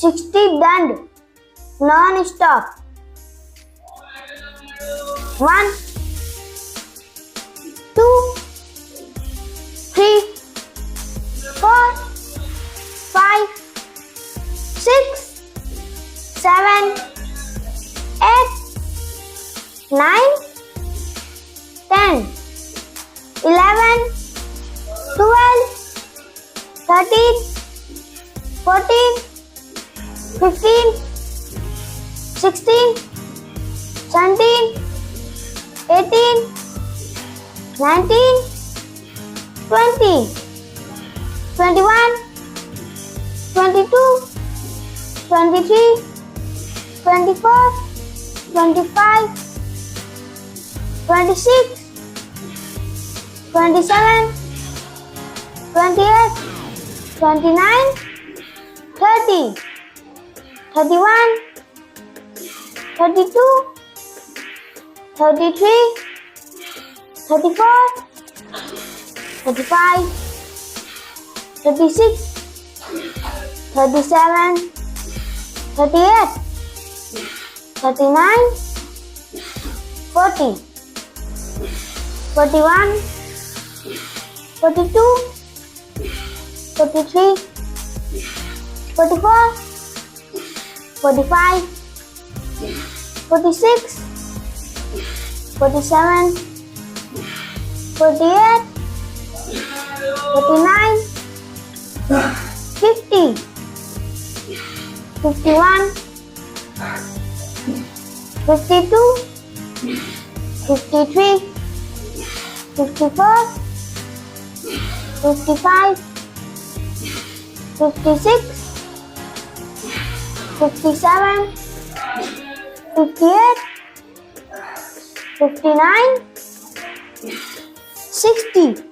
60 dand non-stop. 1, 2, 3, 4, 5, 6, 7, 8, 9, 10, 11, 12, 13, 14, 15, 16, 17, 18, 19, 20, 21, 22, 23, 24, 25, 26, 27, 28, 29, 30, 31, 32, 33, 34, 35, 36, 37, 38, 39, 40, 41, 42, 43, 44, 45, 46, 47, 48, 49, 50, 51, 52, 53, 54, 55, 56, 57, 58, 59, 60.